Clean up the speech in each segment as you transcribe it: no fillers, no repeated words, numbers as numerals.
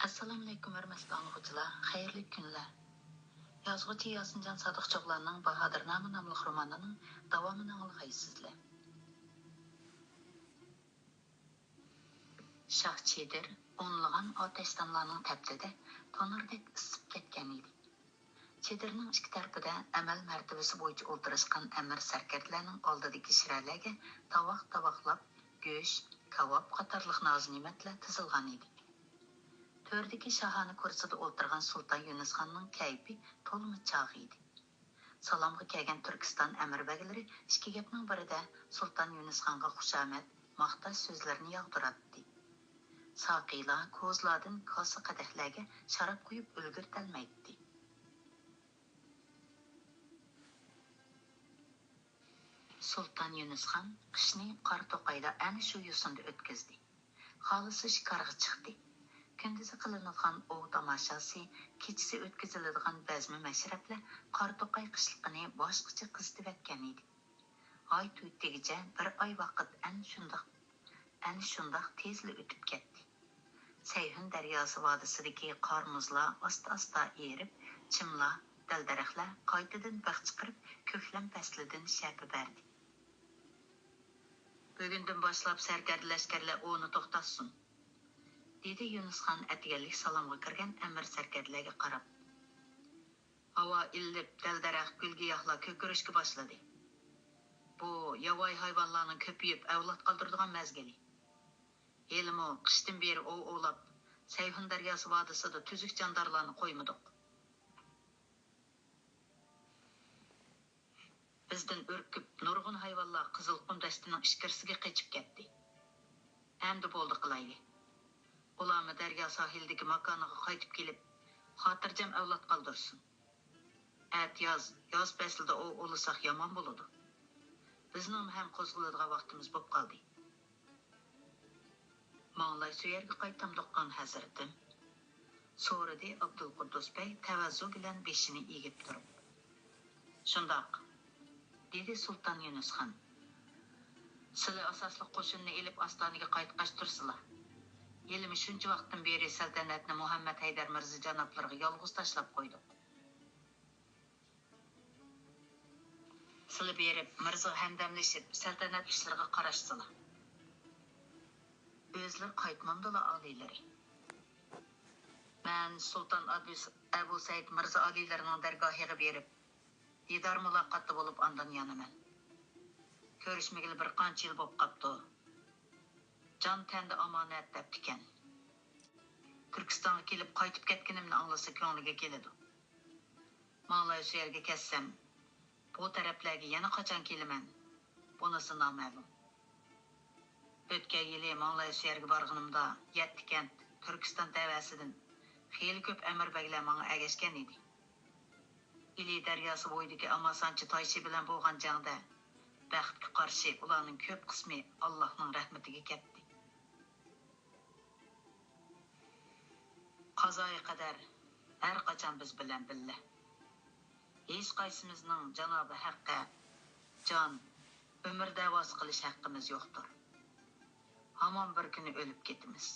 Assalomu alaykum hurmatli o'quvchilar, xayrli kunlar. Yozuvchi Yosinjon Sodiqcho'g'larning Bahodirnoma nomli romanining davomini anglaysizlar. Shoh Chedir o'nlagan otashdanlarning tepsida tonurdek isib ketgan edi. Chedirning ikki tarafida amal martabasi bo'yicha o'tirishgan amir sarkarlarning oldidagi kishiralarga tovoq-tovoqlab go'sht, kabob qatorliq noz-ne'matlar tizilgan edi. Tördeki şahane kursida o'tirgan Sultan Yunusxonning kayfi to'lmi chog' edi. Salomga kelgan Turkiston amirbagilari ikki gapning birida Sultan Yunusxonga xushomat, maqtash so'zlarini yog'diratdi. Soqiylar ko'zlardan kosa qadahlarga sharob quyib ulgurtalmaydi. Sultan Yunusxon qishni qor to'qayda ana shu yo'sinda o'tkazdi. Xolisi shikarga chiqdi. Gündüzü qılınan o tamaşası, keçisi ötkaziladigan bazmi mashrablar Qorto'qay qishliqini boshqacha qizitib etgan edi. Oy to'ytgicha bir oy vaqt ana shundoq tezli o'tib ketdi. Sayhun daryosi vodisidagi qor muzlar asta-asta erib, chimlar, dal-daraxtlar qaytadan baq chiqarib, ko'klam faslidan shapi berdi. Bugundan boshlab sarkarda lashkarlar o'ni to'xtatsin. Dedi Yunusxon atiganlik salomga kirgan amir sarkarlarga qarab. Havo illib, dal-daraxt, gul-giyohlar ko'karishga boshladi. Bu yovvoyi hayvonlarning ko'payib avlod qoldiradigan mezgili. Elimi qishdan beri ovlab, Sayhun daryosi vodisida tuzuk jandarlarni qo'ymadik. Bizdan o'rkib nurg'un hayvonlar Qizilqum dastining ichkarisiga qochib ketdi. Endi bo'ldi qilayli. Ularni daryo sohildagi makoniga qaytib kelib, xotirjam avlod qoldirsin. Yoz faslida o'lisak yomon bo'ladi. Bizning ham qo'zg'aladigan vaqtimiz bo'lib qoldi. Mang'lay suyarga qaytamdiqqan hazratim. So'radi Abdulquddus bey tavazzu bilan beshini egib turib. Shundoq, dedi Sultan Yunusxon. Sizlar asosli qo'shinni elib Ostoniga qaytqashtirsizlar. Elimiz shuncha vaqtdan beri saltanatni Muhammad Haydar Mirza janoblariga yolg'iz tashlab qo'ydik. Sizlar berib Mirza hamdamlashib saltanat ishlariga qarashsizlar. O'zlar qaytmamdilar oliylari. Men Sultan Abu Said Mirza oliylarining dargohiga berib didor muloqotda bo'lib ondan yonaman. Ko'rishmagili bir qancha yil bo'lib qopti. Can tende amanat deptiken. Türkistan'a kelip qaytib ketkenimni anglasa ko'ngliga keladi. Mang'lay shu yerga kelsam, bu taraflarga yana qachon kelaman? Bunisi noma'lum. O'tgan yili Mang'lay shu yerga borganimda Yattikent, Turkiston tavasidan xeyli ko'p amirbaglar menga agashgan edi. Ili daryosi bo'yidagi Amasanchi toychi bilan bo'lgan jangda baxtga qarshi ularning ko'p qismi Allohning rahmatiga ketdi. Qazoyi qadar her qachon biz bilan billa. Hech qaysimizning janobi haqqa jon, umr da'vosi qilish haqqimiz yo'qdir. Hamon bir kuni o'lib ketamiz.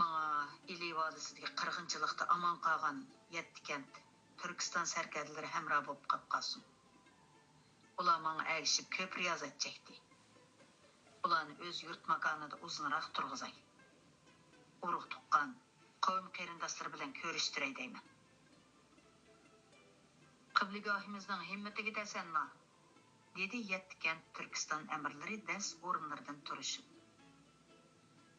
Menga Ili vodisidagi qirg'inchilikda omon qolgan Yattikent, Turkiston sarkarlari hamroh bo'lib qolsin. Ular menga erishib ko'p riyozat chekdi. Ularni o'z yurt makonida uzunroq turg'izay. Urug' tuqqan qavm qarindoshlar bilan ko'rishtiray deyman. Qibligohimizning himmatiga tasanno, dedi Yattikent Turkiston amirlari das o'rinlaridan turishib.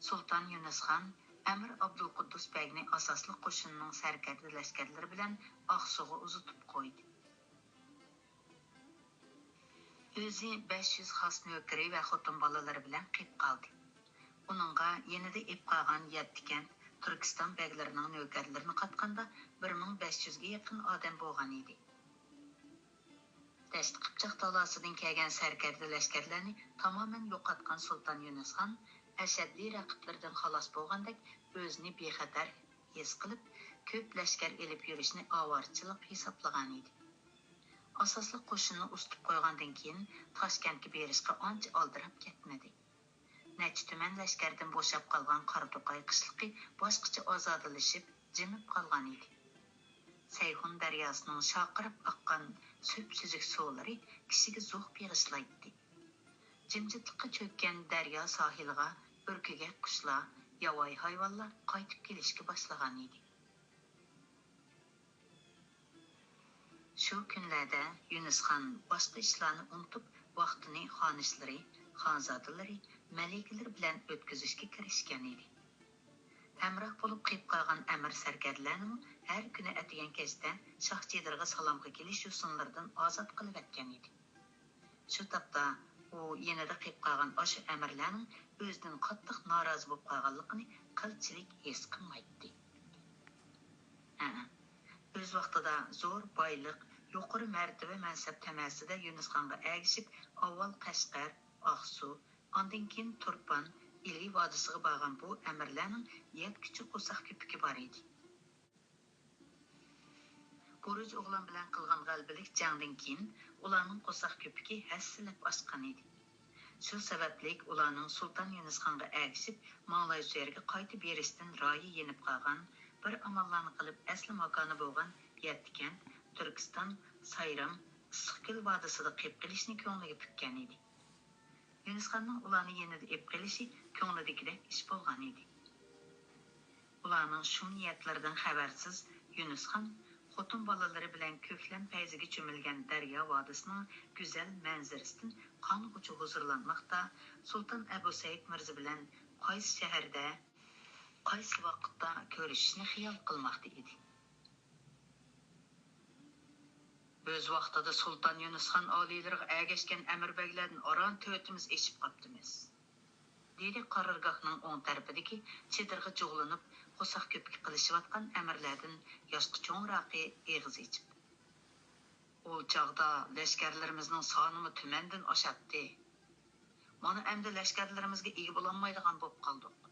Sultan Yunusxon Amir Abdulquddus begni asosli qo'shinning sarkarda lashkarlari bilan Oqsug'ga uzatib qo'ydi. O'zi 500 xos navkari va xotin bolalari bilan qilib qoldi. Uningga yanada ep qolgan Yattikent Turkiston beglarining navkarlarini qatqanda 1500 ga yaqin odam bo'lgan edi. Dast qipchoq talosidan kelgan sarkarda lashkarlarni tamoman yo'qotgan Sultan Yunusxon ashaddiy raqiblardan xalos bo'lgandek o'zini bexatar his qilib, ko'p lashkar elib yurishni avorchilik hisoblagan edi. Asosli qo'shinni ustib qo'ygandan keyin Toshkentga berishga ancha oldirab ketmadi. Neçə tümən ləşkərdən boşab qalğan Qaratoqay qışlıqı başqaça azadılışıb, cimib qalğan idi. Seyhun dəryasının şaqırıb aqqan söp-süzük suları kişiga zoq beg'ishlaydi. Jimjitlikqa cho'kkan daryo sohiliga urkugak qushlar, yovvoyi hayvonlar qaytib kelishga boshlagan edi. Shu kunlarda Yunusxon boshqa ishlarni unutib, vaqtini xonishlari, xonzodalari, malikalar bilan o'tkazishga kirishgan edi. Hamroh bo'lib qilib qolgan amir sarkarlarning har kuni atigan kechda shohchilarga salomga kelish yo'sinlaridan ozod qilib etgan edi. Shu topda u yanada qilib qolgan o'sha amirlarning o'zidan qattiq norozi bo'lib qolganligini qilchilik his qilmaydi. O'z vaqtida zo'r boyliq, yuqori martaba mansab tamasida Yunusxonga ergishib, avval Qashqar, Oqsu, ondan keyin Turpan, Ili vodisiga borgan bu amirlarning yetkichi qo'saq ko'pigi bor edi. Buruj o'g'lon bilan qilgan g'albalik jangdan keyin ularning qo'saq ko'pigi hassilab oshgan edi. Shu sababli ularning Sulton Yunusxonga ergishib, Mo'g'ulistonga qaytib berishdan royi yenib qolgan, bir amallarni qilib asli makoni bo'lgan Yattikan, Turkiston, Sayram, Issiqko'l vodisida qilib qilishni ko'ngliga pukkan edi. Yunusxonning ularni yanada ep qilishi ko'nglidagidek ish bo'lgan edi. Ularning shu niyatlaridan xabarsiz Yunusxon xotin bolalari bilan ko'klam fayziga cho'milgan daryo vodisining go'zal manzarasidan qong'uchi huzurlanmoqda, Sulton Abu Said Mirza bilan qaysi shaharda, qaysi vaqtda ko'rishishni xiyol qilmoqda edi. O'z vaqtida Sulton Yunusxon oliylariga ergashgan amirbeglardan oron to'timiz eshib qoptimiz. Dedi qarorgohning o'ng tarafidagi chedirga jug'lanib, qo'saq ko'pik qilishayotgan amirlardan yoshqa cho'ngroqi eg'iz ichib. U chog'da lashkarlarimizning sonimi tumandan oshadi. Mana endi lashkarlarimizga ega bo'lolmaydigan bo'lib qoldik.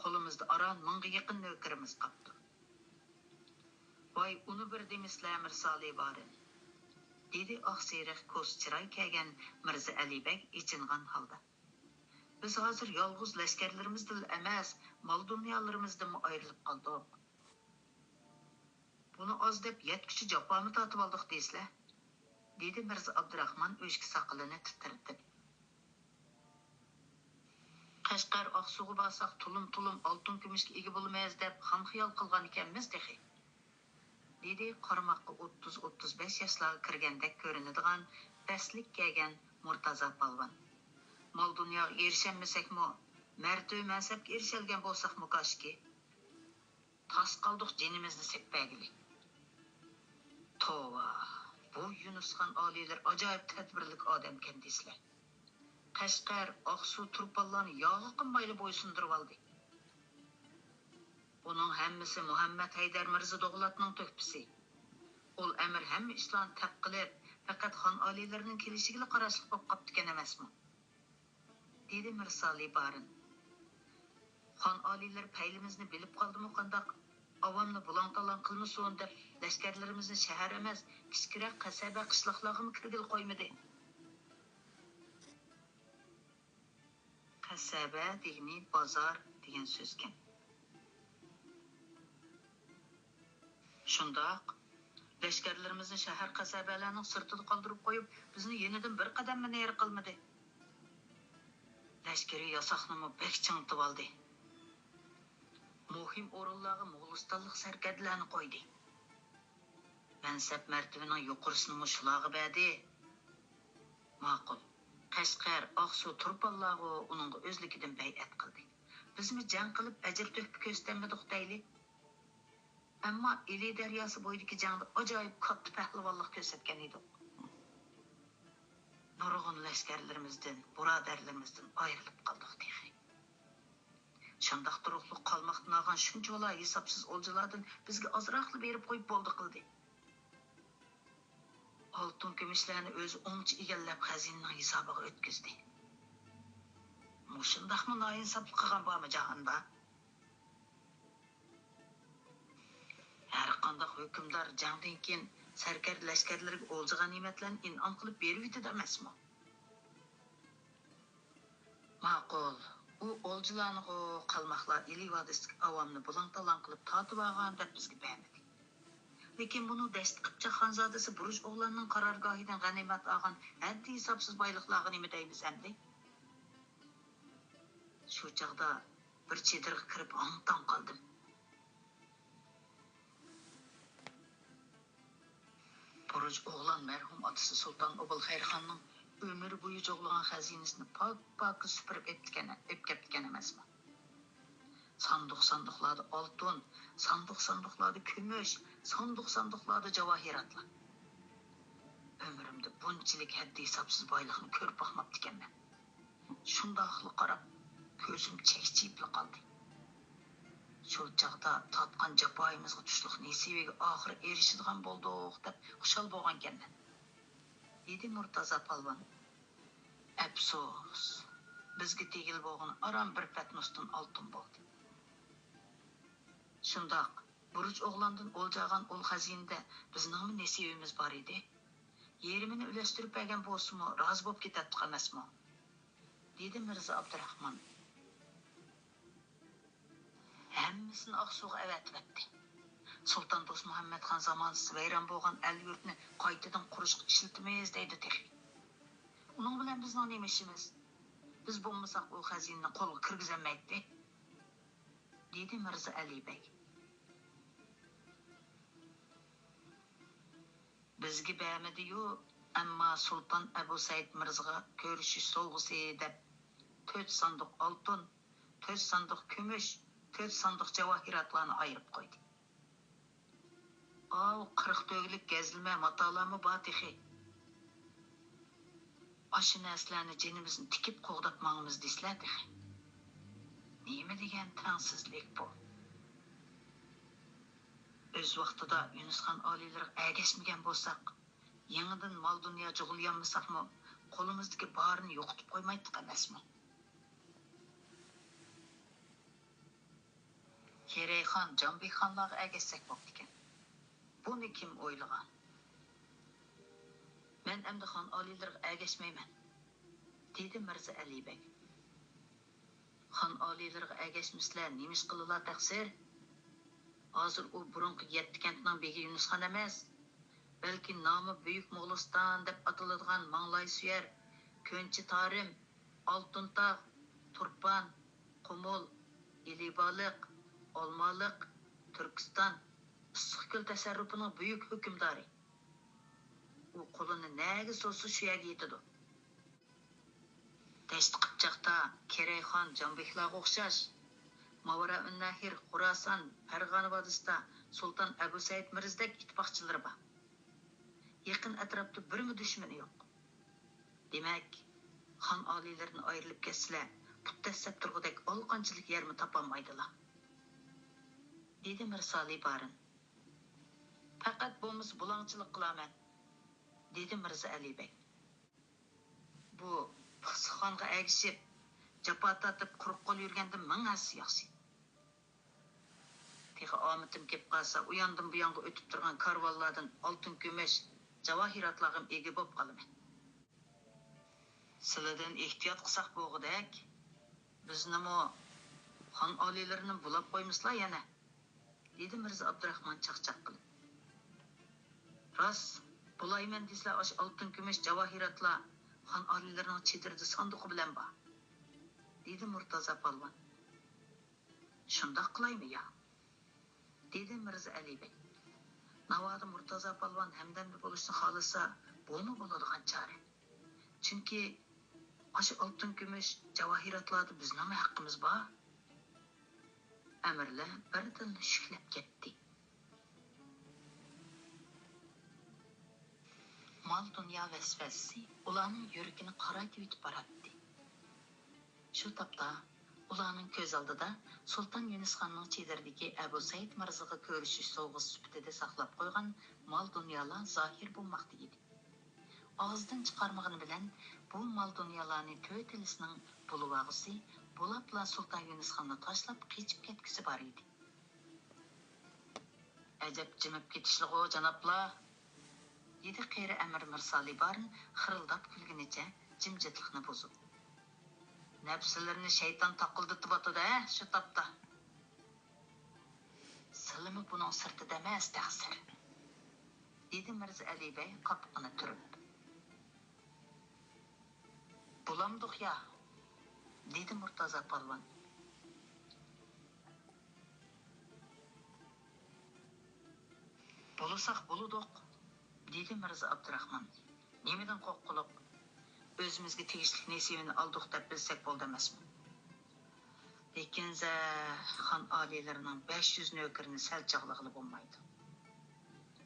Qo'limizda oron 1000 ga yaqin navkarimiz qopti. Voy, uni bir demislar mirsoli borin. Dedi oqsiriq ko'z chiroy kelgan Mirza Alibek ichingan holda. Biz hozir yolg'iz lashkarlarimizdan emas, mol dunyolarimizdan ayrilib qoldik. Buni oz deb yetkichi jafoni tatib oldik deysizlar, dedi Mirza Abdurahmon o'shki soqolini titirtib. Qashqar Oqsuga borsak tulum oltin kumushga ega bo'lmaymiz deb ham xiyol qilgan ekanmiz dehi. Dedi qarmoqqa 30-35 yoshlarga kirgandek ko'rinadigan paslik kelgan Murtazo polvon. Mol dunyoga erishamasak-mu, martaba mansabga erishalgan bo'lsak-mu koshki. Tas qoldik jinimizni sepbagili. Tova, bu Yunusxon oliylar ajoyib tadbirlik odam ekan deysizlar. Qashqar, Oqsu, Turpanlarni yog'i qilmayli bo'ysundirib oldi. Uning hammasi Muhammad Haydar Mirza Davlatning to'hpisi. Ol amir hamma ishlarni taq qilib, faqat xon oliylarining kelishiga qarashli bo'lib qoptikan emasmi? Dedi Mirsoli Barin. Xon oliylar paylimizni bilib qoldimi qandaq? Avamni bulang-talang qilmasin deb lashkarlarimizni shahar emas, kichikroq qasaba qishloqlarga kirgil qo'ymadi. Qasaba degani bozor degan so'zkan. Shundoq lashkarlarimizni shahar qasabalarning sirtida qoldirib qo'yib, bizni yenidan bir qadam nari qilmadi. Lashkari yasoqnimi bek chingtib oldi. Muhim o'rinlarga Mo'g'ulistonlik sarkarlarni qo'ydi. Mansab martabining yuqorisini shularga berdi. Ma'qul. Qashqar, Oqsu, Turpanlarga uningga o'zligidan bay'at qildi. Bizmi jang qilib ajr to'hpi ko'rsatmadik deyli. Ammo Ili daryosi bo'yidagi jangda ajoyib katta pahlavonlik ko'rsatgan edik. Nurg'un lashkarlarimizdan, birodarlarimizdan ayrilib qoldik deyi. Shundoq turuqliq qolmoqdan olgan shunchalar hisobsiz o'ljalardan bizga ozroqli berib qo'yib bo'ldi qildi. Oltin kumushlarni o'zi o'ngchi egallab xazinaning hisobiga o'tkazdi. Mushundaqmi noinsof qilgan bormi jahonda? Har qanday hukmdor jangdan keyin sarkar lashkarlarga o'lja g'animatlarni in'om qilib berib yetadi emasmi? Ma'qul, u oljilarni qalmoqlar ilivadistik avamni bulang-talang qilib tatib olgan deb bizga bermadi. Lekin buni dast qipcha xonzodasi Buruj o'g'lanning qarorgohidan g'animat olgan haddi hisobsiz boyliqlarga nima deymiz endi? Shu chaqda bir chedirga kirib ong-tong qoldim. Buruj o'g'lan mərhum atası Sultan Obulxayrxonning ömür bo'yi jo'g'lagan xazinasini pak supurib epkeptgan emasmi? Sanduqlarda oltin, sanduqlarda kumush, sanduqlarda javohiratlar. Ömrümde bunchalik haddi hisobsiz boyliqni ko'rib boqmabdi ekanman. Shundoqli qarab ko'zim chekchiyib qoldi. Shu chaqda tatqan jafoyimizga tushliq nesibiga oxiri erishadigan bo'ldik deb xushal bo'lgan ekanman. Dedi Murtaza palvon. Afsus, bizga tegil bo'lgan aram bir patnosdan oltin bo'ldi. Shundoq, Buruj o'g'landan o'ljagan ol xazinada bizning nesibimiz bor edi. Yerimini ulashtirib bergan bo'lsa-mu, rozi bo'lib ketadi emasmi? Dedi Mirza Abdurahmon. Hammasini Oqsuga avatibdi. Sultan Do'st Muhammadxon zamonida vayron bo'lgan el yurtni qaytadan qurishga ishlatmaymiz deydi texi. Uning bilan bizning nima ishimiz? Biz bo'lmasak u xazinani qo'lga kirgizolmaydi. Dedi Mirza Alibek. Bizga bermadi-yu, ammo Sultan Abu Said Mirzaga ko'rishish sovg'isi deb 4 sanduq oltin, 4 sanduq kumush, 4 sanduq javohiratlarni ayirib qo'ydi. Av 40 to'g'lik gazilma matolarmi bor texi. Aşı nəslərini cinimizni tikib qoğdab mağımız dislər texi. Neymi degan tangsizlik bu? Öz vaqtida Yunusxon oliylarga ergashmagan bo'lsak, yangidan mol dunyo jug'ilganmisaqmi, qo'limizdagi barini yo'qotib qo'ymaydik emasmi? Kereyxon, Jonbekxonlarga ergashsak bo'pti ekan. Buni kim o'ylagan? Men endi xon oliylarga ergashmayman, dedi Mirza Alibek. Xon oliylarga ergashmislar nemish qililar taqsir? Hozir u burunqi 7 kentning begi Yunusxon emas, balki nomi Buyuk Mo'g'uliston deb ataladigan Manglay Suyar, Ko'nchi Tarim, Oltintog', Turpan, Qumul, Iliboliq, Olmaliq, Turkiston, Issiqko'l tasarrufining buyuk hukmdori. U qo'lini nega so'zsiz shu yerga yetadi. Dast qipchaqda Kereyxon, Jonbeklarga o'xshash Mavara-un-Nahir, Xorason, Farg'ona vodisida Sultan Abu Said Mirzdek ittifoqchilari bor. Yaqin atrofda birmi dushmani yo'q. Demak, xon oliylardan ayrilib ketsalar, puttasab turg'udek olqanchilik yermi topolmaydilar. Dedi Mirsali Barin. Faqat bo'lmasa bulangchilik qilaman, dedi Mirza Alibek. Bu Pixsixonga ergishib, jafo tatib quruq qo'l yurganda ming hassa yaxshi. Texi omitim kelib qolsa, u yondan bu yonga o'tib turgan karvonlardan oltin kumush, javohiratlarga ega bo'lib qolaman. Sizlardan ehtiyot qilsak bo'g'idek, biznimi xon oliylarini bulab qo'ymizlar yana, dedi Mirza Abdurahmon chaqchaq qilib. Rost, bulayman deslar osh oltin kumush javohiratlar xon oliylarining chedirda sanduqi bilan bor, dedi Murtaza palvon. Shundoq qilaymi ya? Dedi Mirza Alibek. Navoda Murtaza palvon hamdamda bo'lishni xohlasa, bo'lma bo'ladigan chora. Chunki osh oltin kumush javohiratlarda bizning haqqimiz bor. Amirlar birdan shuklab ketdi. Mal dunyo vasvasi ularning yuragini qoraytib yutib boradi. Shu topda ularning ko'z oldida Sultan Yunusxonning chedirdagi Abu Said Mirzaga ko'rishish sovg'asi sifatida saqlab qo'ygan mal dunyolar zohir bo'lmoqda edi. Og'zidan chiqarmag'ini bilan bu mal dunyolarning to'ytilisining bulvog'isi bo'labla Sultan Yunusxonni tashlab qechib ketgisi bor edi. Ajab jimib ketishlig'o janoblar, dedi qeri Amir Mirsali Barin xirildab kulgunicha jimjitlikni buzib. Nefslerini şeytan takıldıtıp atıdı şu tapta. Sılımı bunun sırtı demez təqsir. Dedi Mirza Ali Bey qapqını türüp. Bulamdık ya, dedi Murtaza Palvan. Bulusak buluduk, dedi Mirza Abdurrahman. Nemeden qoqqulup, özümüzge tegishlik nesibini aldık deb bilsek boldu emasmi? Lekin xan aliylarının 500 nökerini sel çağlıqlı bulmaydı.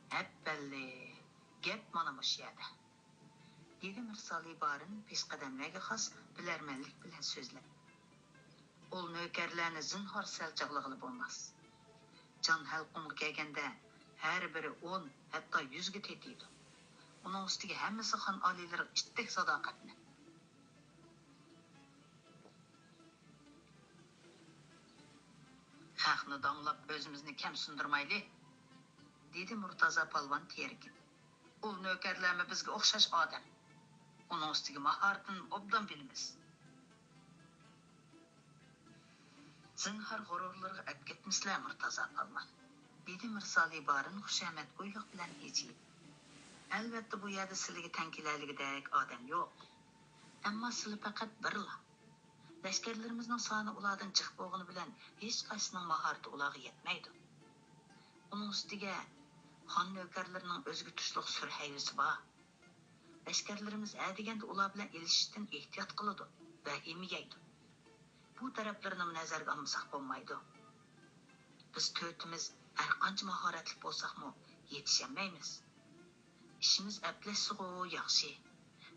Hep belli, gep mana muş yerdə. Dedi Mirza Ali Barın peshqadamlarga xos bilarmanlik bilan so'zlab. Ol nökerlarni zinhor sel çağlıqlı bo'lmas. Can halqımga kelganda har biri 10, hatto 100 ga tetiydi. Uning ustiga hammasi xon aliylar itdek sadoqatni. Xalqni danglab o'zimizni kam sundurmayli, dedi Murtaza Palvan tergib. Ul nökerlarmi bizga o'xshash odam. Uning ustiga mahoratini obdan bilamiz. Zinhar g'ururlarga ap ketmislar Murtaza Palvan, dedi Mirza Ali Barın xushamat qo'yliq bilan ejib. Albatta bu yerda sizlarga tankilarligidek odam yo'q. Ammo sizlar faqat birla. Lashkarlarimizning soni ulardan chiqib bo'lgani bilan hech qaysining mahorati ularga yetmaydi. Uning ustiga xon nökerlarining o'ziga tushliq surhayvisi bor. Lashkarlarimiz deganda ular bilan ilishishdan ehtiyot qiladi va emigaydi. Bu taraflarni nazarga olmasak bo'lmaydi. Biz to'rtimiz har qancha mahoratli bo'lsakmi yetishmaymiz. İşimiz əpləşsiğo yaxşı.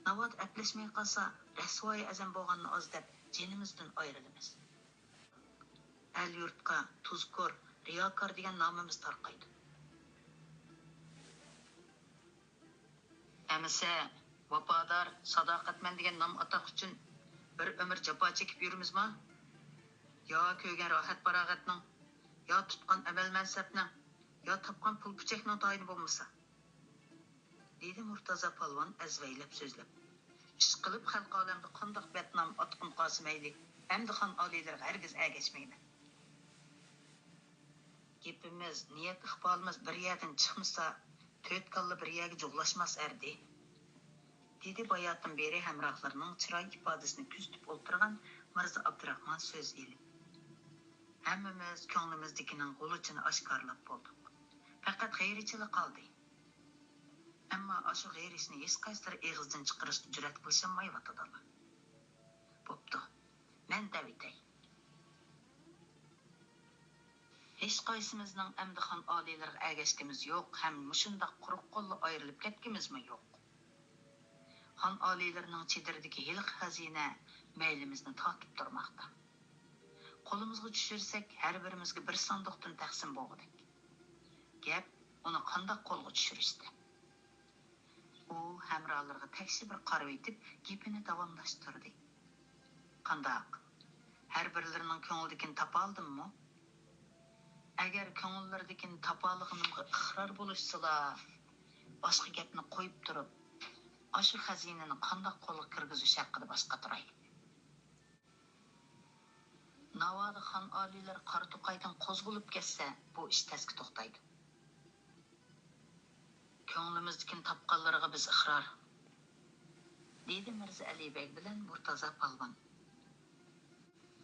Navad əpləşməy qalsa, rəsvayı əzəm boğanını az dəb cenimizdən ayrılımız. Əl yurtqa tuzkor, riyakar degan namımız tarqaydı. Əmisə, vafadar, sadaqatmən degan nam ataq üçün bir ömür jafo çekib yürümüzmü? Ya köygen rahat parağatның, ya tutqan əməl mənsəbның, ya tapqan pul puçakның tayini bolmasa. Dedi Murtaza Palvan əzveylab sözləb. İş qılıb xalq aləmdə qandaq bətnam atqın qasımaylı, əmdi xan aliylər hərgiz əgəşməydi. Gepimiz, niyet ixbalımız bir yerdən çıxmışsa, töt qallı bir yerə cuğlaşmaz ərdi. Dedi bayatın beri həmraqlarının çıray ifadəsini küstüb oltırğan Mirza Abdurrahman söz elib. Həmmimiz köңlimizdikinin qoluçını aşkarlap bolduq. Faqat xeyriçili qaldı. Amma aşı g'ayrisini hech qaysiri eg'izdan chiqarishga jur'at qilishmayotadilar. Bo'pti, men davitay. Hech qaysimizning amdixon oliylarga agashkimiz yo'q, ham mushundaq quruq qo'lli ayrilib ketgimizmi yo'q. Xon oliylarining chedirdagi yiliq xazina maylimizni tatib turmoqda. Qo'limizga tushirsak, har birimizga bir sandiqdan taqsim bo'ldik. Gap uni qanday qo'lga tushirishdi. U hamrohlarga takshi bir qarab etib, gapini davomlashtirdi. Qandaq? Har birlarining ko'ngildagini topa oldimmi? Agar ko'ngillardagini topa olganimga iqror bo'lishsalar, boshqa gapni qo'yib turib, ashu xazinani qanday qo'lga kirgizish haqida boshqa turay. Navoda xon oliylar Qarto'qaydan qo'zg'olib ketsa, bu ish tasga to'xtaydi. Ko'nglimizdagini topganlarga biz iqror, dedi Mirza Ali Bey bilan Murtaza Palvan.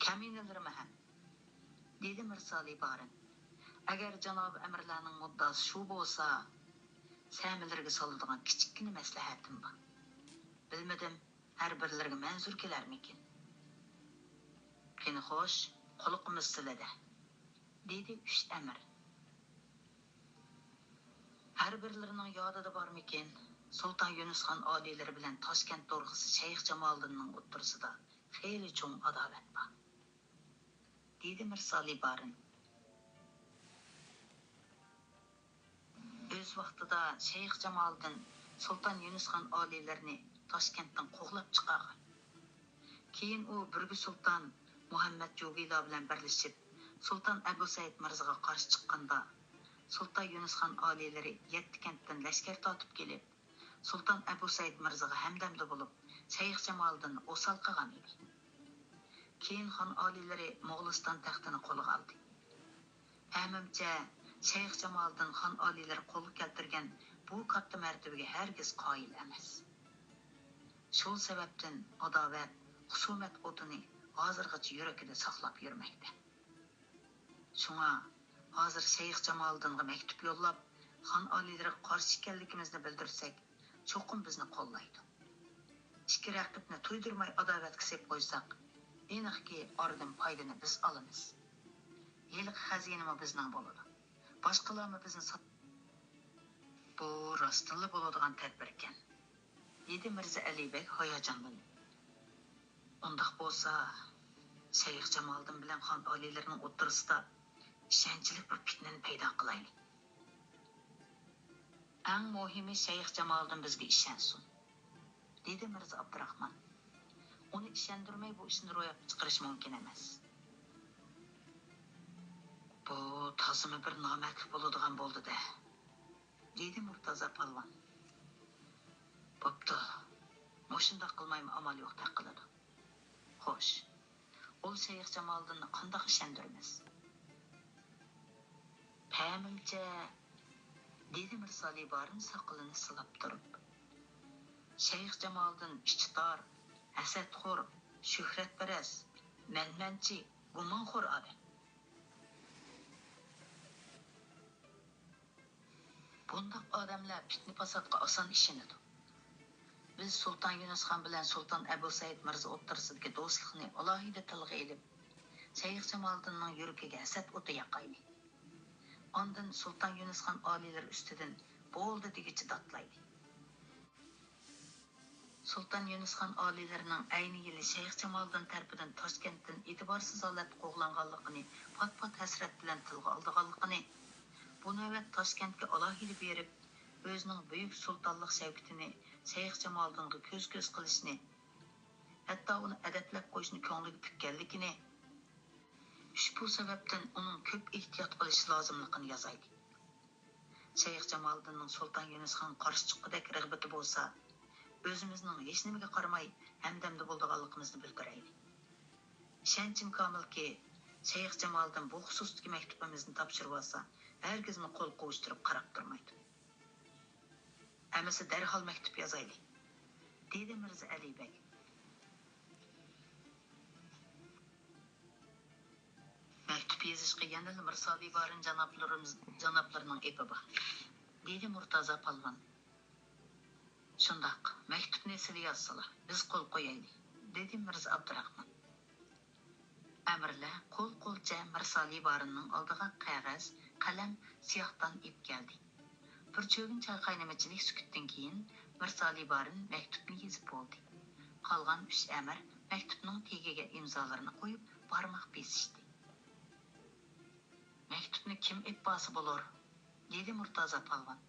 Kaminalarimi ham, dedi Mirza Ali Barın. Agar janob amirlarning muddasi shu bo'lsa, samilarga soladigan kichikgina maslahatim bor. Bilmadim, har birlariga manzur kelarmikin. Qani xo'sh, quliqimiz sizlarda, dedi uch amir. Har birlarining yodida bormikin, Sultan Yunusxon oliylari bilan Toshkent to'rg'isi Shayx Jamoliddinning o'ttirisida xeyli cho'ng adolat bor, dedi Mirza Ali Barın. O'z vaqtida Shayx Jamoliddin Sultan Yunusxon oliylarini Toshkentdan qo'g'lab chiqargan. Keyin u Burgu Sultan Muhammad Jogila bilan birlashib, Sultan Abu Said Mirzaga qarshi chiqqanda, Sultan Yunusxon oliylari 7 kentdan lashkar tortib kelib, Sultan Abu Said Mirzaga hamdamda bo'lib, Shayx Jamoliddinni o'sal qilgan edi. Keyin xon oliylari Moğoliston taxtini qo'lga oldi. Әмімчә, Шейх Жамалдың хан алилер қолы келтірген бұл қатты мәртебеге әргіз қайыл әмес. Шол себептен адават, хусумет отыны азырғыч юрекіде сақлап жүрмекте. Шуңа, азыр Шейх Жамалдыңға мәктүп yollab, хан алилері қаршы келдігімізді білдірсек, çoqum bizni qo'llaydi. Ikki raqibni to'ydirmay adovatga sep qo'ysak, aniqki oradan foydani biz olamiz. Yiliq xazinami bizning bo'ladi. Boshqalarmi bizni bu rostilla bo'ladigan tadbir ekan. Dedi Mirza Alibek hayajonlanib. Undaq bo'lsa, Shayx Jamoliddin bilan xon oliylarining o'rtasida ishonchli bir fitnani paydo qilaylik. Eng muhimi Shayx Jamoliddin bizga ishonsin. Dedi Mirza Abdurahmon. Uni ishondirmay bu ishni ro'yobga chiqarish mumkin emas. Bu tazimi bir nomatlik bo'ladigan bo'ldi-da. Dedi Murtaza Palvon. Bo'pti. Moshunda qilmaymi amal yo'q taqiladi. Xo'sh. Ol Shayx Jamoliddinni qanday ishondiramiz? Pamimcha dedi Mirsali barin saqilini silab turib. Shayx Jamoliddin ishchitor, hasadxo'r, shuhratparast, manmanchi, gumonxo'r odam. Bundaq odamlar fitna fasodga oson ishonadi. Biz Sultan Yunus xon bilan Sultan Abu Said Mirza o'rtasidagi do'stlikni alohida tilga olib, Shayx Jamoliddinning yuragiga hasad o'ti yoqaylik. Ondan Sultan Yunus xon oliylar ustidan bo'ldi degicha datlaydi. Sultan Yunus xon oliylarining ayni yili Shayx Jamoliddin tarafidan Toshkentdan e'tiborsiz holatda qo'g'langanligini, pat-pat hasrat bilan tilga olganligini, bu navbat Toshkentga alohida berib, o'zining buyuk sultonlik shavkatini Shayx Jamoliddinga ko'z-ko'z qilishni, hatto uni adablab qo'yishni ko'ngliga tukkanligini, ushbu sababdan uning ko'p ehtiyot qilish lozimligini yozaydi. Shayx Jamoliddinning Sultan Yunus xon qarshi chiqqidek rag'bati bo'lsa, o'zimizning hech nimaga qaramay hamdamda bo'lganligimizni bildiraylik. Ishonchim komilki, Shayx Jamoliddin bu xususdagi maktubimizni topshirib olsa, herkesni qo'l qovushtirib qarab turmaydi. Amasi darhol maktub yozaylik, dedi Mirza Alibek. Maktub yozishga yana Mirsali barin janoblarining epi bor, dedi Murtaza Palvon. Shundaq, maktubni sizlar yozsalar, biz qo'l qo'yaylik, dedi Mirza Abdurahmon. Amirlar qo'l-qo'lcha Mirsali barinning oldiga qog'oz, qalam, siyohdan ip keldi. Bir cho'gin choy qaynamachilik sukutdan keyin Mirsali barin maktubni yozib bo'ldi. Qolgan 3 amir maktubning tegiga imzolarini qo'yib barmoq besishdi. Maktubni kim ip bası bo'lar? dedi Murtaza Palvon.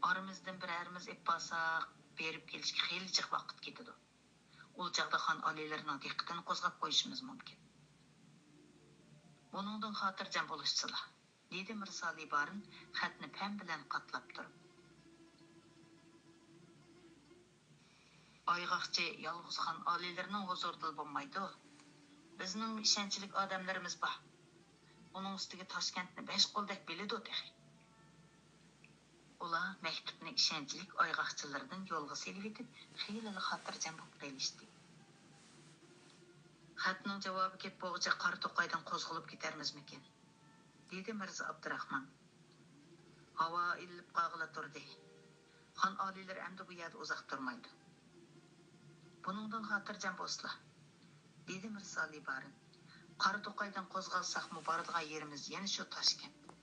Aramizdan birarimiz ip basak, berib kelishga xeyli jiq vaqt ketadi. Ul chaqda xon oliylarining diqqatini qo'zg'ab qo'yishimiz mumkin. Buningdan xotirjam bo'lishsizlar, dedi Mirsali barin xatni pam bilan qatlab turib. Ayg'oqchi yolg'iz xon oliylarining huzurida bo'lmaydi. Bizning ishonchli odamlarimiz bor. Uning ustiga Toshkentni 5 qo'ldek biladi o'taqi. Ular maktubni ishonchli ayg'oqchilardan yo'lga selib etib, xeyli xotirjam bo'lib qolishdi. Xatning javobi kelib bo'g'icha qor to'qaydan qo'zg'alib ketarmizmikin? dedi Mirza Abdurahmon. Havo ilib qog'ila turdi. Xon oliylar endi bu yerda uzoq turmaydi. Buningdan xotirjam bo'lsizlar, dedi Mirsali barin. Qor to'qaydan qo'zg'alsak boradigan yerimiz yana shu Toshkent.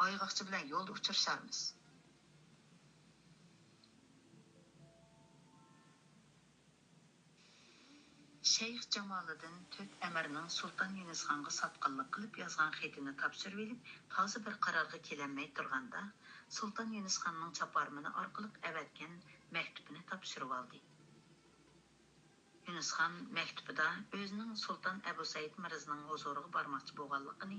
Ayg'oqchi bilan yo'lda uchrasharmiz. Shayx Jamoliddin 4 amirning Sultan Yunus xonga sotqinlik qilib yozgan xatini topshirib olib, toza bir qarorga kelinmay turganda, Sultan Yunus xonning chaparmini orqali avatgan maktubini topshirib oldi. Yunus xon maktubida o'zining Sultan Abu Said Mirzaning huzuriga bormoqchi bo'lganligini,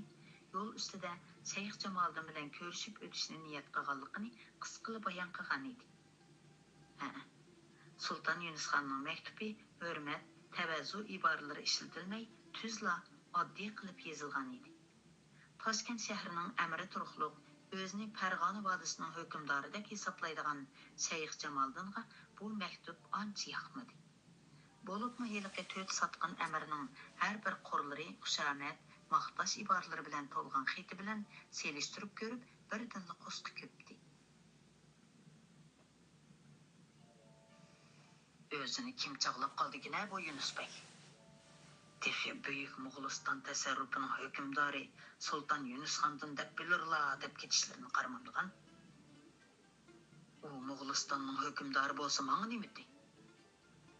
yo'l ustida Shayx Jamoliddin bilan ko'rishib o'tishni niyat qilganligini qisqacha bayon qilgan edi. Sultan Yunus xonning maktubi hurmat, Təvəzzü ibarələri işlətilməy, tüzla addi qılıb yazılğan idi. Toshkent şəhərinin əmri turuqluq, özünü Fərğanə vadisinin hökümdarı deb hesablaydigan Şeyx Jamoliddinga bu məktub ancha yoqmadi. Bo'libmi heliqi to'rt sotqin əmrining har bir qurlari xushomat, maqtash iboralari bilan to'lgan xati bilan selishtirib ko'rib, birdanla qo'sqi ko'pdi. O'zini kim chaqlab qoldigina bu Yunus Bey? Texi Büyük Moğoliston tasarrufining hukmdori Sultan Yunus Xondan deb bilirlar deb ketishlarini qaramadigan. U Moğolistonning hukmdori bo'lsa menga nimadi?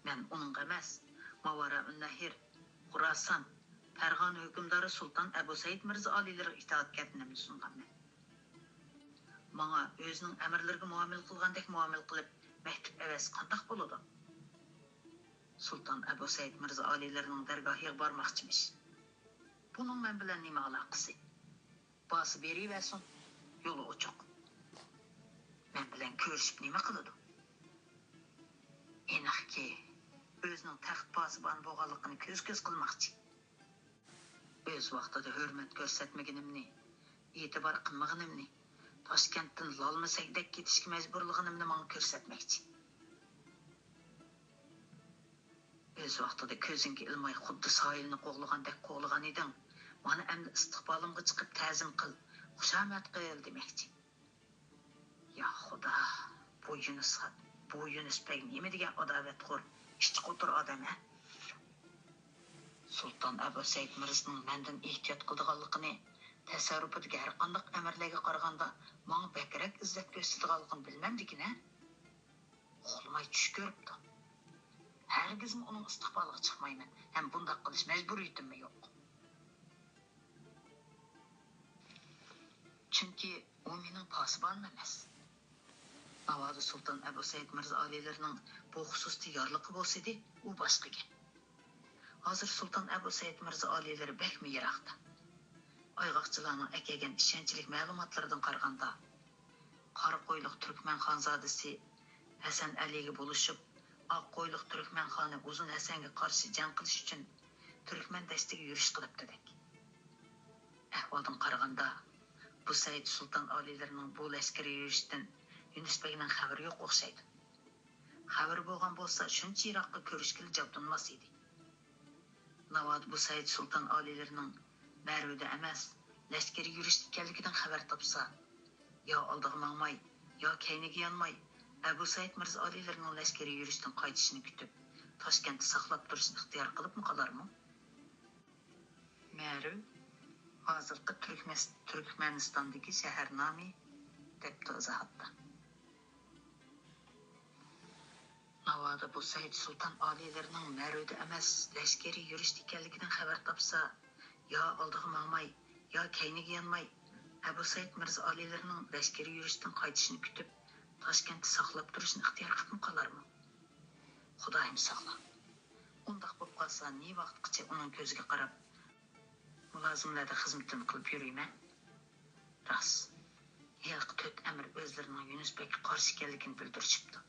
Men uning emas, Mavara-un-Nahir, Xurason, Farg'ona hukmdori Sultan Abu Said Mirzo Aliylari itoatkarligini sunganman. Menga o'zining amirlariga muomala qilgandek muomala qilib, maktub emas qandoq bo'ladi? Sultan Abu Said Mirzo Aliylarining dargohiga bormoqchimish. Buning men bilan nima aloqasi? Bosib beriversin, yo'li ochiq. Men bilan ko'rishib nima qiladi? Aniqki, o'zining taxt posibon bo'lganligini ko'z qilmoqchi. O'z vaqtida hurmat ko'rsatmaganimni, e'tibor qilmaganimni, Toshkentdan lolmasakdek ketishga majburligimni menga ko'rsatmoqchi. O'z vaqtida ko'zingga ilmay xuddi soyilni qo'g'lagandek qo'g'lagan eding. Mana endi istiqbolimga chiqib ta'zim qil, xushomat qil demoqchi. Ya Xudo, bu Yunus Bey nima degan adovatxo'r, ishchiqo'tir odam a? Sultan Abu Said Mirzoning mendan ehtiyot qildiganligini, tasarrufidagi har qanday amirlarga qaraganda menga bakrak izzat ko'rsatganligini bilmamdikin-a? Xo'lmay tush ko'ribdi. Hargizmi uning istiqboliga chiqmayman. Ham bunday qilish majburiyatim yo'q. Chunki u mening posibonim emas. Navoiy Sultan Abu Said Mirzo Aliylarining bu xususda yorliqi bo'lsa-di, u boshqa gap. Hozir Sultan Abu Said Mirzo Aliylari bakmi yiroqda. Ayg'oqchilarning akagan ishonchli ma'lumotlaridan qaraganda, Qoraqo'yliq Turkman xonzodasi Hasan Aliga bo'lishib, Oqqo'yliq Turkman xoni Uzun Hasanga qarshi jang qilish uchun Turkman dastiga yurish qilibdi-dek. Ahvoldan qaraganda, bu Said Sultan Aliylarining bu laskari yurishdan Yunus Beyning xabari yo'q o'xshaydi. Xabar bo'lgan bo'lsa, shuncha yiroqqa ko'rishga jabdunmas edi. Navoiy bu Said Sultan Aliylarining Mərvədə emas, laskari yurish ekanligidan xabar topsa, yo oldiga mangmay, yo keyniga yanmay, Abu Said Mirzo Aliylarining laskari yurishdan qaytishini kutib, Toshkentda saqlab turishni ixtiyor qilibmi qolarmi? Mərv hozirgi Turkmanistondagi shahar nomi deb izohatda. Navoiy bu Said Sultan Aliylarining Mərvədə emas, laskari yurish ekanligidan xabar topsa, yo oldiga mangmay, yo keyniga yanmay, Abu Said Mirzo Aliylarining laskari yurishdan qaytishini kutib, Toshkentda saqlab turishni ixtiyor qilib qolarmi? Xudoyim saqla. Undaq bo'lib qolsa, ne vaqtgacha uning ko'ziga qarab, mulozimlarda xizmatini qilib yurayman? Rost. Yilqi to'rt amir o'zlarining Yunus Bekga qarshi ekanligini bildirishibdi.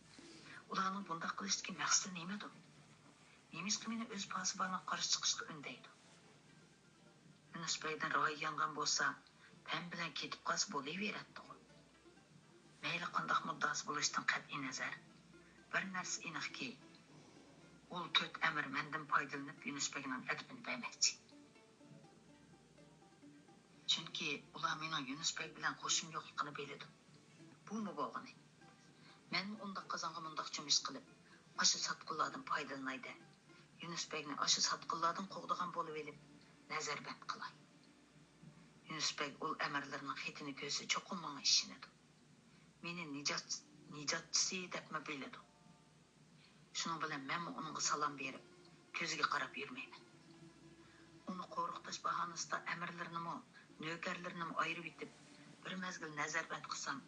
Ularning bundaq qilishdagi maqsadi nimadir? Nemiski meni o'z posiboniga qarshi chiqishga undaydi. Yunus Beydan ro'y yangan bo'lsa, pen bilan ketib qolsa bo'laveradi. Mayli qandoq muddaosi bo'lishdan qat'iy nazar, bir narsa aniqki, u to'rt amir mendan foydalanib Yunus Beyning adabini bermoqchi. Chunki ular mening Yunus Bey bilan qo'shim yo'qligini biladi. Bu bo'lgani. Men unda qozonga mundaq chumish qilib, ashu sotqinlardan foydalanaydi. Yunus Beyni ashu sotqinlardan qo'g'digan bo'lib elib, nazarband qilay. Yunus Bey ul amirlarning xetini ko'rsa cho'qim menga ishonadi. Meni nijotchisi debmi biladi. Shuning bilan men uningga salom berib, ko'ziga qarab yurmayman. Uni qo'rqitish bahonasida amirlarni, navkarlarni ayirib etib, bir mezgil nazarband qilsam,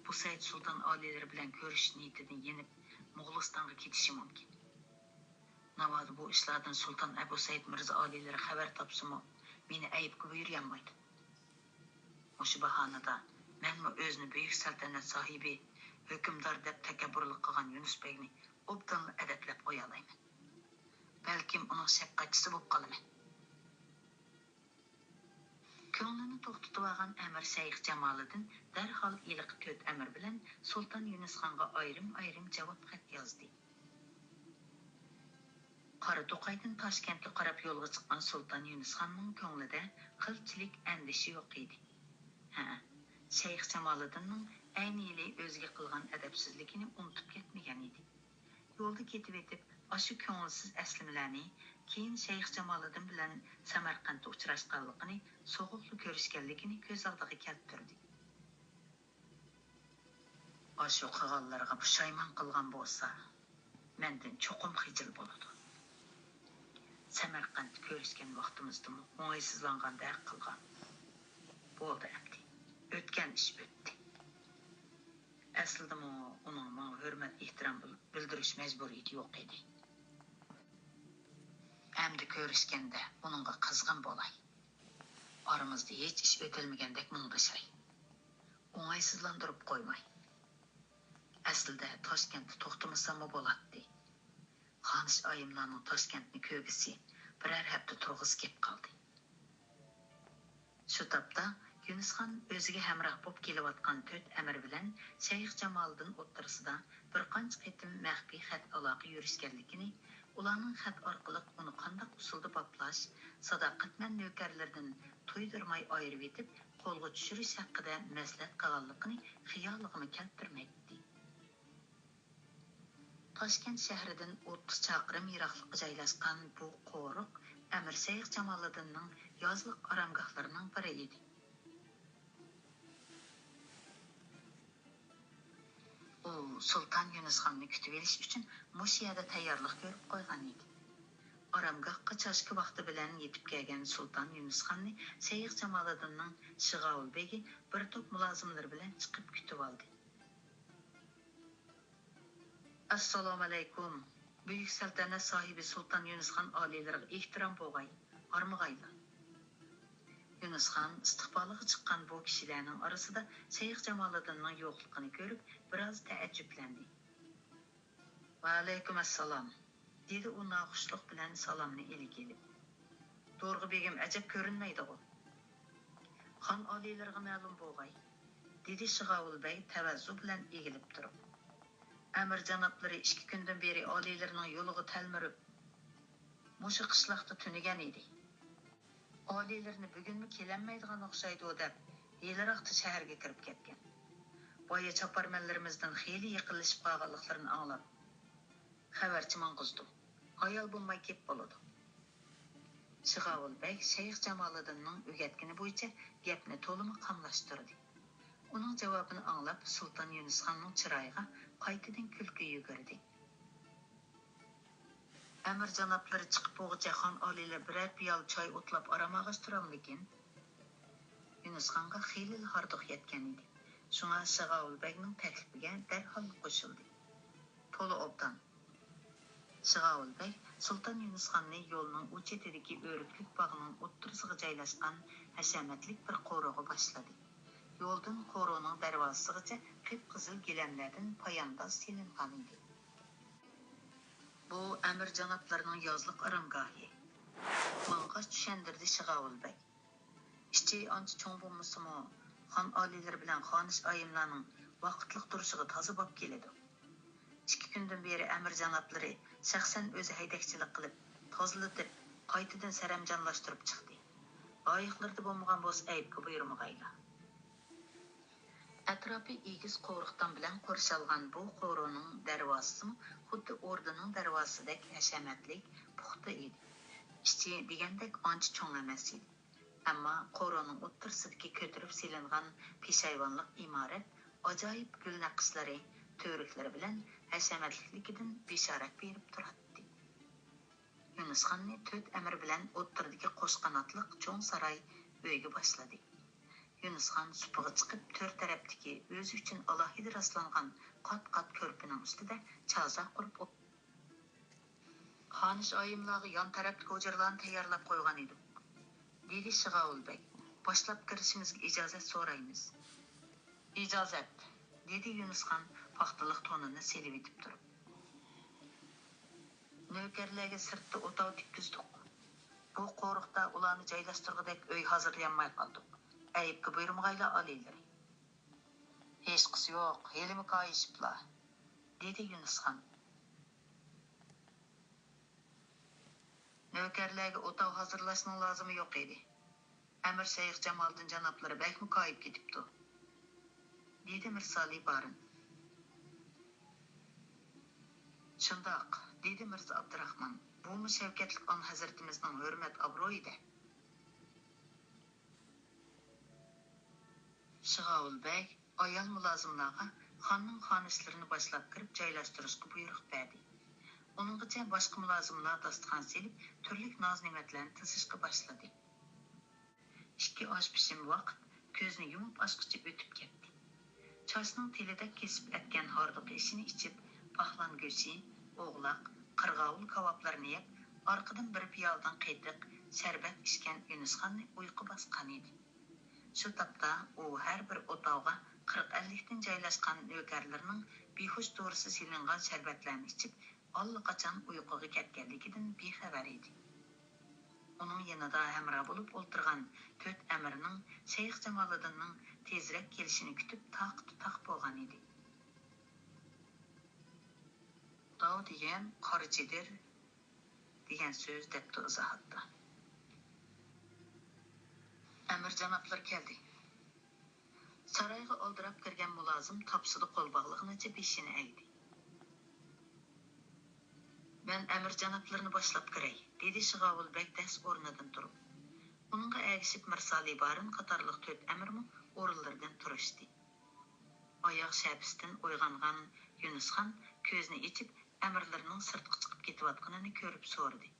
bu Said Sultan Aliylari bilan ko'rish niyatidan yenib, Mo'g'ulistonga ketishi mumkin. Navoiy bu ishlardan Sultan Abu Said Mirzo Aliylari xabar topsa-mu, meni ayibga buyurmaydi. O'sha bahonada menmi o'zini buyuk saltanat sohibi, hukmdor deb takabburlik qilgan Yunus Beyni obdan adablab qo'ya olmayman. Balkim uning shafqatchisi bo'lib qolaman. Ko'nglini to'xtatib olgan Amir Shayx Jamoliddin darhol iliq to'rt amr bilan Sulton Yunusxonga ayrim javob xat yozdi. Qora To'qaydan Toshkentga qarab yo'lga chiqqan Sulton Yunusxonning ko'nglida qilchilik andishi yo'q edi. Shayx Jamoliddinning ayni yili o'ziga qilgan adabsizligini unutib ketmagan edi. Yo'lda ketib etib, ashu ko'ngilsiz aslimalarni keyin Shayx Jamoliddin bilan Samarqandda uchrashganligini, so'g'uqli ko'rishganligini ko'z oldiga keltirdi. Ashu qilganlarga pushaymon qilgan bo'lsa, mendan cho'qim xijil bo'ladi. Samarqandda ko'rishgan vaqtimizda o'ng'aysizlangandek qilgan. Bo'ldi endi. O'tgan ish o'tdi. Aslida uning menga hurmat, ehtirom bildirish majburiyati yo'q edi. Endi ko'rishganda uningga qizg'in bo'lay. Aramizda hech ish o'tilmagandek mung'dashay. O'ng'aysizlantirib qo'ymay. Aslida Toshkentda to'xtamasam bo'ladi. Xonish oyimlarning Toshkentni ko'gisi biror hafta turg'isi kelib qoldi. Shu topda Yunusxon o'ziga hamroh bo'lib kelayotgan to'rt amir bilan Shayx Jamoliddin o'ttirisida bir qancha qitim maxfiy xat aloqa yurishganligini, ularning xat orqali uni qanday usulda boplash, sadoqatman navkarlardan to'ydirmay ayirib etib, qo'lga tushirish haqida maslahat qilganligini xiyoliga keltirmaydi. Toshkent shahridan 30 chaqirim yiroqlikda joylashgan bu qo'riq Amir Shayx Jamoliddinning yozliq aramgohlarining biri edi. U Sulton Yunusxonni kutib olish uchun mushiyada tayyorlik ko'rib qo'ygan edi. Aramgohga choshki vaqti bilan yetib kelgan Sulton Yunusxonni Shayx Jamoliddinning Shig'ovul begi bir to'p mulozimlar bilan chiqib kutib oldi. Assalomu alaykum. Buyuk saltanat sohibi Sulton Yunusxon oliylariga ehtirom bo'lg'ay, armag'aylar. Yunusxon istiqboliga chiqqan bu kishilarning orasida Shayx Jamoliddinning yo'qligini ko'rib, biroz taajjublandi. Va alaykum assalom, dedi u noxushlik bilan salomni ilgilib. To'rg'i begim ajab ko'rinmaydi u. Xon oliylariga ma'lum bo'lg'ay, dedi Shig'ovul bey tavazzu bilan egilib turib. Amir janoblari 2 kundan beri oliylarining yo'liga talmirib, mushu qishloqda tunigan edi. Oliylarni bugunmi kelanmaydigan o'xshaydi deb, yiliroqda shaharga kirib ketgan. Boya choparmanlarimizdan xeyli yiqilishib qolganliklarini anglab, xabarchi mang'izdim. Hayol bo'lmay kep bo'ladi. Shig'ovul bey Shayx Jamoliddinning o'rgatgani bo'yicha gapni to'limi qamlashtirdi. Uning javobini anglab, Sulton Yunusxonning chiroyiga qaytadan kulki yugurdi. Amir janoblari chiqib bo'g'icha xon oliylar biror piyol choy o'tlab aramag'ash turamlikin. Yunusxonga xeyli hordiq yetgan edi. Shunga Shig'ovul begning taklifiga darhol qo'shildi. To'la obdan. Shig'ovul beg Sulton Yunusxonni yo'lning u chetidagi o'riklik bog'ining o'ttirisiga joylashgan hashamatlik bir qo'rig'i boshladi. Yo'ldan qo'roqning darvozasigacha qip-qizil gilamlardan poyandoz silingan edi. Bu Amir janoblarining yozliq aramgohi. Mang'ash tushandirdi Shig'ovul beg. Ishchi ancha cho'ng bo'lmasimi, xon oliylari bilan xonish oyimlarning vaqtliq turishiga toza bo'lib keladi. 2 kundan beri Amir janoblari shaxsan o'zi haydakchilik qilib, tozalatib, qaytadan saramjonlashtirib chiqdi. Loyiqlarda bo'lmagan bo'lsa aybga buyurmag'aylar. Atrofi egiz qo'riqdan bilan qo'rshalgan bu qo'roqning darvozasi xuddi o'rdaning darvozasidek hashamatlik, puxta edi. Ishchi degandek ancha cho'ng emas edi. Ammo qo'roqning o'ttirsidagi ko'tirib silingan peshayvonlik imorat ajoyib gul naqshlari, to'riklari bilan hashamatligidan bishorat berib turadi. Yunusxonni 4 amir bilan o'ttirdagi qo'shqanotliq cho'ng saroy uyga boshladi. Yunusxon supiga chiqib 4 tarafdagi o'zi uchun alohida rastlangan qat-qat ko'rpining ustida chaza qurib xonish oyimlarga yon tarafdagi o'jarlarni tayyorlab qo'ygan edi. Dedi Shig'ovul beg. Boshlab kirishimizga ijozat so'raymiz. Ijozat, dedi Yunusxon paxtaliq tonini selib etib turib. Nökerlerge sırtda otav tikkizdik. Bu qo'riqda ularni joylashtirgudek uy hozirlanmay qoldik. Ayibga buyurmag'ayla oliylar. Hech qisi yo'q, helimi koyishiblar, dedi Yunusxon. Nökerlerge otav hazırlaşның lazımı yo'q edi. Amir Şeyh Jamoliddin janoblari bakmi koyib ketibdi, dedi Mirsali Barin. Shundoq, dedi Mirza Abdurahmon. Bu Shavkatlik on hazratimizning hurmat obro'yida. Shig'ovulbek ayol mulozimlarga xonning xonishlarini boshlab kirib joylashtirishga buyruq berdi. Uninggacha boshqa mulozimlar dasturxon selib, turli noz-ne'matlarni tizishga boshladi. 2 osh pishim vaqt ko'zni yumib ochqicha o'tib ketdi. Choshning telida kesib atgan hordiq ishini ichib, paxlan go'shi, o'g'loq, qirg'ovul kaboblarni yeb, orqadan bir piyoldan qiydiq sharbat ichgan Yunusxonni uyqu bosgan edi. Shu topda u har bir o'tovga 40-50 dan joylashgan nökarlarning behush to'risi silingan sharbatlarni ichib, allaqachon uyquga ketganligidan bexabar edi. Uning yanida hamra bo'lib o'ltirgan 4 amirning Shayx Jamoliddinning tezroq kelishini kutib taq bo'lgan edi. Dov degan qorichidir degan so'z debdi izohatda. Amir janoblar keldi. Sarayga oldirab kirgan mulozim topsidi qo'lbog'liqnicha beshini egdi. Men amir janoblarini boshlab kiray, dedi Shig'ovulbek das o'rnidan turib. Uningga ergishib Mirsali Barin qatorliq 4 amirmi o'rinlaridan turishdi. Oyoq shabisdan uyg'ongan Yunusxon ko'zni ichib amirlarning sirtqa chiqib ketayotganini ko'rib so'radi.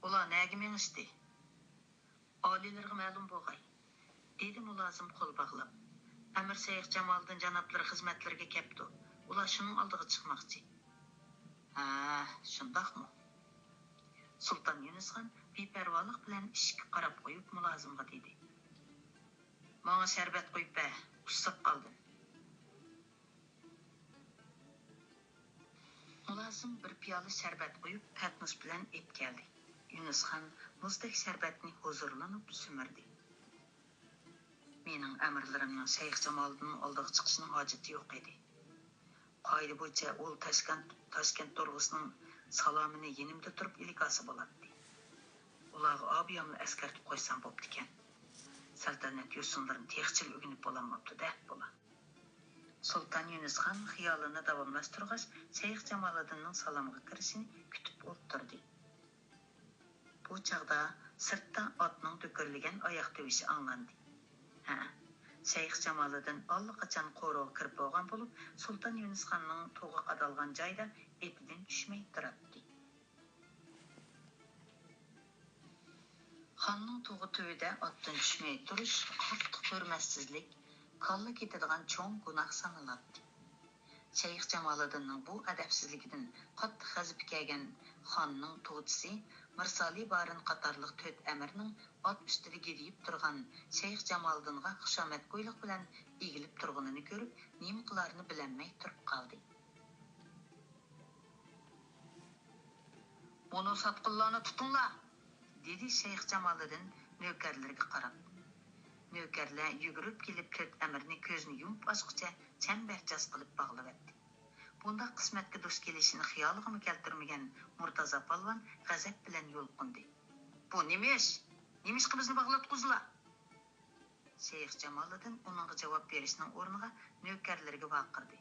Ular nega mengishdi? Olilarga ma'lum bo'lg'ay, dedi mulozim qo'l bog'lab. Amir Shayx Jamoliddin janoblari xizmatlarga kelibdi. Ular shuning oldiga chiqmoqchi. Ha, shundoqmi? Sulton Yunusxon beparvolik bilan ishga qarab qo'yib mulozimga dedi. Menga sharbat qo'yib ber, ushlab qoldim. Mulozim bir piyola sharbat qo'yib patnis bilan ep keldi. Yunusxon muzdek sharbatni huzurlanib sumirdi. Mening amirlarimning Shayx Jamoliddinning oldiga chiqishining hojati yo'q edi. Qoida bo'yicha ol Toshkent to'rg'isining salomini yenimda turib ilikasi bo'ladi. Ularga obiyamni askartib qo'ysam bo'pti ekan. Saltanat yo'sinlarini texchil o'rganib bo'lanmabdi deb bo'la. Sulton Yunusxon xiyolini davomlashtirgach, Shayx Jamoliddinning salomiga kirishini kutib o'tirdi. Bu chaqda sirtdan otning to'kirligan oyoq tovushi anglandi. Ha, Shayx Jamoliddin allaqachon qo'rg'oga kirib bo'lgan bo'lib, Sulton Yunusxonning to'g'a qadalgan joyda etidan tushmay turibdi. Xonning to'g'a tuvida otdan tushmay turish qattiq hurmatsizlik, kolla ketadigan cho'ng gunoh sanaladi. Shayx Jamoliddinning bu adabsizligidan qattiq g'azab kelgan xonning to'g'chisi Mirsali Barin qatorliq 4 amirning ot ustida gediyib turgan Shayx Jamoliddinga xushomat qo'yliq bilan egilib turganini ko'rib, nima qilarini bilmay turib qoldi. "Buni sotqinlarni tutinglar", dedi Shayx Jamoliddin nökarlarga qarab. Nökarlar yugurib kelib 4 amirni ko'zni yumib ochqicha chambarchas qilib bog'lavatdi. Bunda qismatga duch kelishini xiyoliga keltirmagan Murtaza polvon g'azab bilan yo'lqindi. "Bu nima ish? Nima ishga bizni bog'latqizlar?" Shayx Jamoliddin uningga javob berishning o'rniga nökarlarga vaqirdi.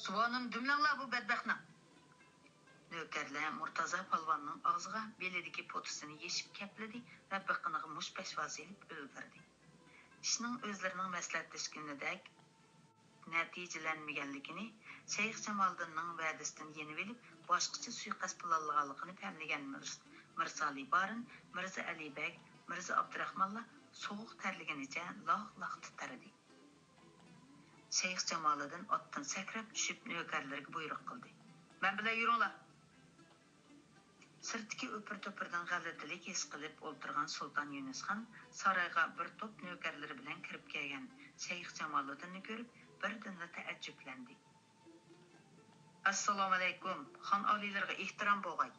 "Suvonim dumlanglar bu badbaxtni." Nökarlar Murtaza polvonning og'ziga belidagi potisini yeshib kapladi va biqiniga mushpashvoz elib o'ldirdi. Ishning o'zlarining maslahatlashganidek natijalanmaganligini Shayx Jamoliddinning va'dasidan yenib olib, boshqacha suiqasd planlaganligini ta'minlagan Mirsali Barin, Mirza Alibek, Mirza Abdurahmonlar sovuq tarliganicha loq titardi. Shayx Jamoliddin otdan sakrab tushib nökarlarga buyruq qildi. "Men bilan yuringlar." Sirtki o'pir-to'pirdan g'alatilik his qilib o'ltirgan Sulton Yunusxon sarayga bir to'p nökarlari bilan kirib kelgan Shayx Jamoliddinni ko'rib, birdan ta'ajjublandi. Assalomu alaykum. Xon oliylarga ehtirom bo'lg'ay.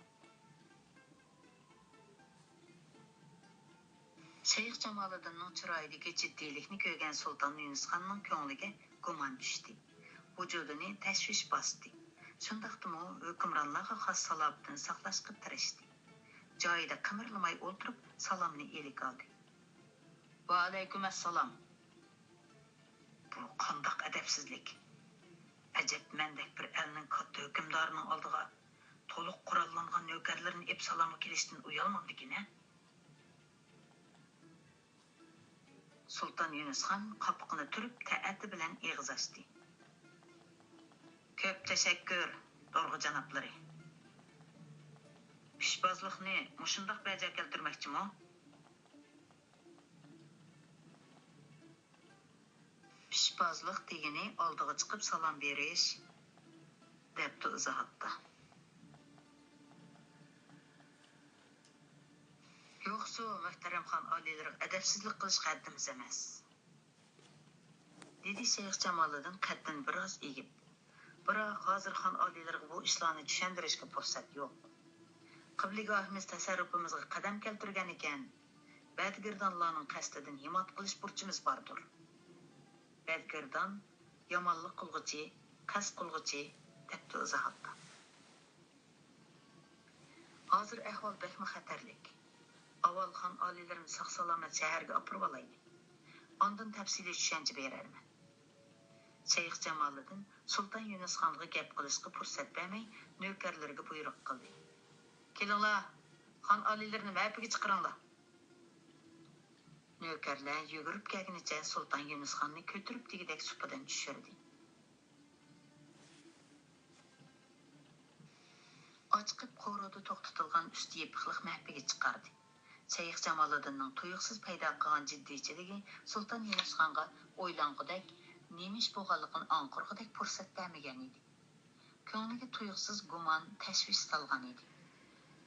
Shayx Jamoliddinning chiroyidagi jiddiylikni ko'rgan Sulton Yunusxonning ko'ngliga gumon tushdi. Vujudini tashvish bosdi. Shundaqdimi hukmronlarga xos salobitini saqlashga tirishdi. Joyida qimirlamay o'tirib salomni elik oldi. Va alaykum assalom. Bu qandoq adabsizlik? Ajab mendek bir elning katta hukmdorining oldiga to'liq qurollangan navkarlarni ep salomga kelishdan uyalmamdikine. Sultan Yunusxon qopqini turib ta'ati bilan eg'iz ochdi. Ko'p tashakkur, dorg'a janoblari. Pishbozlikni mushundoq baja keltirmoqchimi? Pishbozlik degani oldiga chiqib salom berish, debdi izohatda. Yo'qsa, muhtaram xon oliylar, adabsizlik qilish haddimiz emas. Dedi Shayx Jamoliddin qaddini biroz egib. Biroq hozir xon oliylarga bu ishlarni tushuntirishga fursat yo'q. Qibligahimiz tasarrufimizga qadam keltirgan ekan, badgirdonlarning qasdidan himoya qilish burchimiz bordir. Badgirdon yomonlik qilg'uchi, qasd qilg'uchi debdi izohatda. Hozir ahvol bekmi xatarlik. Avval xon oliylarni sog'-salomat shaharga opirib olaydi. Ondan tafsiliy tushuncha berarman. Shayx Jamoliddin Sulton Yunusxonga gap qilishga fursat bermay, navkarlarga buyruq qildi. Kelinglar, xon oliylarni mafiga chiqaringlar. Navkarlar yugurib kelgunicha Sulton Yunusxonni ko'tirib degidek supadan tushirdi. Ochqib qo'rida to'xtatilgan usti yepiqliq mafiga chiqardi. Shayx Jamoliddinning tuyuqsiz paydo qilgan jiddiychiligi Sulton Yunusxonga o'ylangudek, nemish bo'lganligini anqirgudek fursat bermagan edi. Ko'ngliga tuyuqsiz gumon, tashvish solgan edi.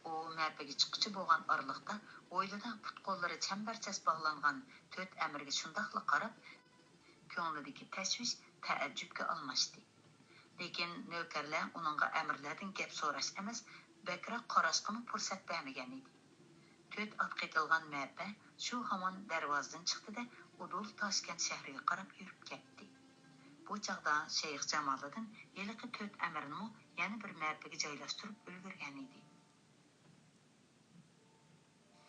U mafiga chiqquchi bo'lgan oraliqda o'ylidan put-qo'llari chambarchas bog'langan 4 amirga shundoqla qarab, ko'nglidagi tashvish taajjubga almashdi. Lekin navkarlar uningga amirlardan gap so'rash emas, bakroq qarashga fursat bermagan edi. 4 at qetilgan mapa shu hamon darvozadan chiqdi-da, Udul Toshkent shahriga qarab yurib ketdi. Bu chaqda Shayx Jamoliddin yiliqi 4 amirni yana bir mapaga joylashtirib ulgurgan edi.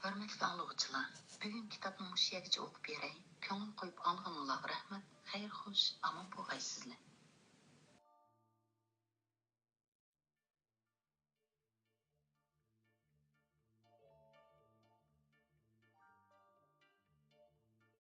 Hurmatli anglovchilar, bugun kitobni mush yergacha o'qib beray. Ko'ngil qo'yib olganingizga rahmat. Xayr, xush, omon bo'lgaysizlar.